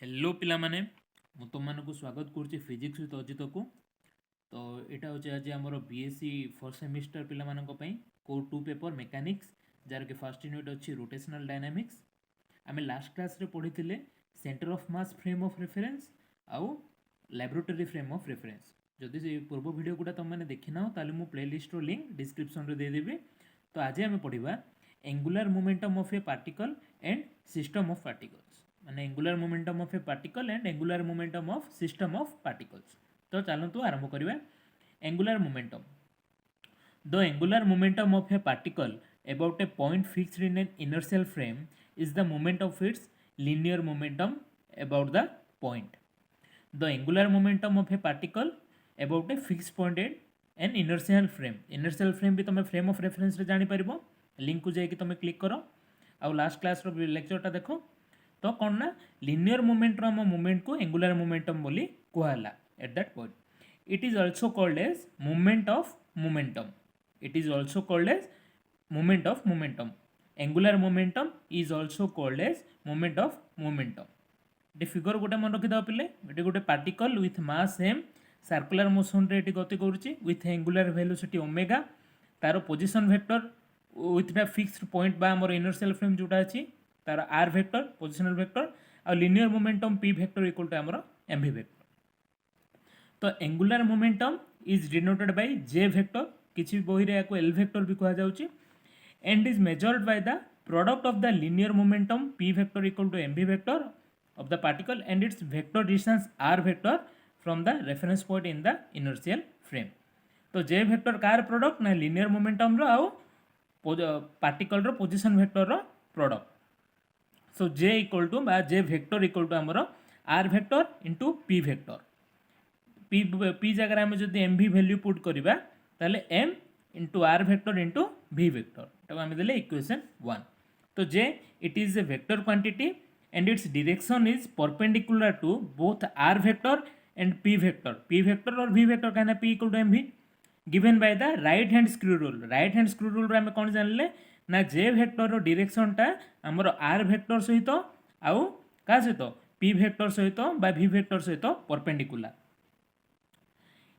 Hello पिला माने मु तुम मानक स्वागत करुच्ची फिजिक्स विथ अजित को। तो यहाँ हूँ आज आम बीएससी फर्स्ट सेमिस्टर पिला मानक पई कोर 2 पेपर मेकानिक्स जार कि फर्स्ट यूनिट अच्छी रोटेशनल डायनामिक्स। आम लास्ट क्लास रे पढ़ी centre of mass frame of reference आउ लैबोरेटरी फ्रेम ऑफ रेफरेंस। जदि से पूर्व वीडियो गुड़ा तुम मैंने देखी ना ताले मु प्लेलिस्ट लिंक डिस्क्रिप्शन रे देदेवी। तो आज आम पढ़ा angular momentum of a particle and system of particles, माने angular momentum of a particle and angular momentum of system of particles. तो चलतु आरंभ करिबा। Angular momentum, the angular momentum of a particle about a point fixed in an inertial frame is the moment of its linear momentum about the point. The angular momentum of a particle about a fixed point at an inertial frame. Inertial frame भी तुम frame of reference रे जानी परिबो, link को जाके तुम click करो आउ last class रो लेक्चरटा देखो। तो कौन ना लिनियर मोमेंटम मोमेंट को एंगुलर मोमेंटम बोली कहला at that point. It is also called as moment of momentum. It is also called as moment of momentum. Angular momentum is also called as moment of momentum. ये figure गोटे मन रखिद पे ये गोटे particle with mass M circular motion रे गति करुच्ची विथ एंगुलर वेलोसिटी ओमेगा। तार position vector with the fixed point बा आमर इनर्शियल फ्रेम जोटा अच्छी तार आर वेक्टर पोजिशनल वेक्टर आ linear momentum p vector equal to आमर एम भी वेक्टर। तो angular momentum is denoted by J vector, किसी बही रे एल वेक्टर भी कहा जाउची, and is measured by the product of the linear momentum p vector equal to m v vector of the particle and its vector distance r vector from the reference point in the inertial frame. तो j vector कार product ना linear momentum रो आउ particle रो position vector रो product. So j equal to बा j vector equal to हमरो r vector into p vector. p जगह आम जब एम भी वैल्यू पुट करबा ताले m into r vector into v vector तो आम देले इक्वेशन 1। तो j it is a vector quantity and its direction is perpendicular to both r vector and p vector or v vector कहना p equal to mv given by the right hand screw rule। right hand screw rule रे हम कौन जानले ना j vector रो direction टा हमर r vector सहित आउ का सहित p vector सहित बा v vector सहित perpendicular।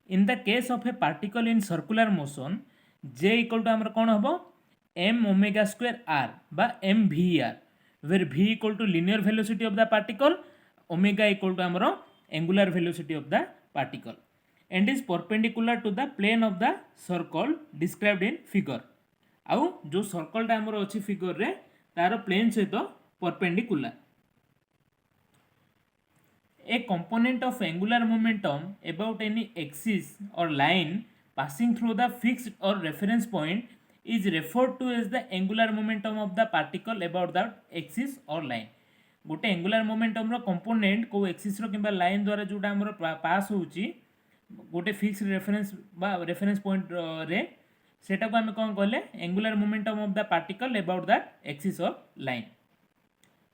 in the case of a particle in circular motion j equal to हमर कौन हबो m omega square r बा m v r where v equal to linear velocity of the particle, omega equal to amaro angular velocity of the particle and is perpendicular to the plane of the circle described in figure। आउ जो circle टा हमरो अछि figure रे तार plane सहित perpendicular. A component of angular momentum about any axis or line passing through the fixed or reference point is referred to as the angular momentum of the particle about that axis or line। गोटे angular momentum रो component को axis रो किबा line द्वारा जोटा हमर पास होउची गोटे फिक्स रेफरेंस बा रेफरेंस पॉइंट रे सेटा को हम कोन कहले angular momentum of the particle about that axis of line.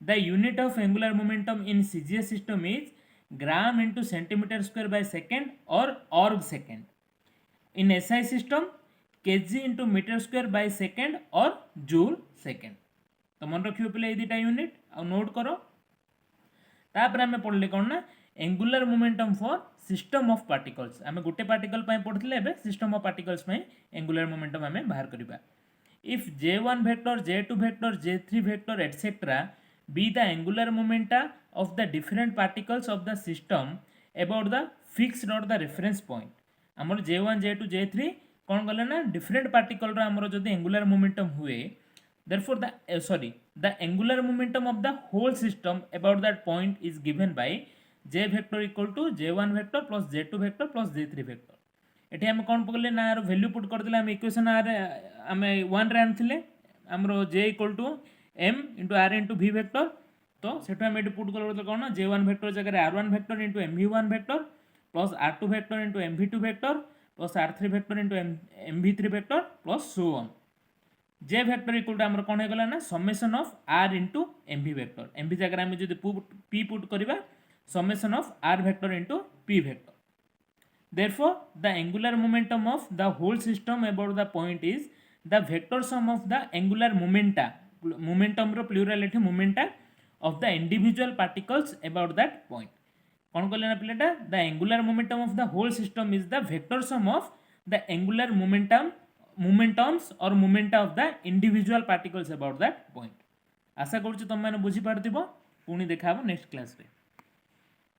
The unit of angular momentum in CGS system is gram into centimetre square by second और erg second. In SI system KG into metre square by second और joule second. तो मन रखियो पे ये दुटा unit आ note करो। तापर आम पढ़ले कौन ना angular momentum for system of particles. आम गोटे पार्टिकल पढ़ते एबे system of particles angular momentum आम बाहर करबा। If j1 vector j2 vector j3 vector etcetera be the angular momenta of the different particles of the system about the fixed और the reference point. आमर j1 j2 j3 कौन कले ना different particle आमर जो एंगुलर मोमेंटम हुए therefore the angular momentum of the whole system about that point is given by j vector equal to j1 vector plus j2 vector plus j3 vector। एठी हम कौन पकड़ले ना यार वैल्यू पुट कर दिले हम इक्वेशन आर हम 1 रे आनथिले हमरो j equal to m into r into v vector। तो सेठो हम एठी पुट कर कौन ना j1 vector जगह r1 vector into mv1 vector plus r2 vector into mv2 vector plus r3 vector into mv3 vector plus so on। j vector equal to हमर कोन हे गला ना summation of r into mv vector। mv जगह हम जदि p put करबा summation of r vector into p vector। therefore the angular momentum of the whole system about the point is the vector sum of the angular momenta, momentum ro plural एठी momenta of the individual particles about that point. कौन कहले ना पिलाटा the angular momentum of the whole system is the vector sum of the angular momentums और momenta of the individual particles about that point. आशा करूँ तुम मैंने बुझी पार्थिव. पुणी देखा नेक्स्ट क्लास रे.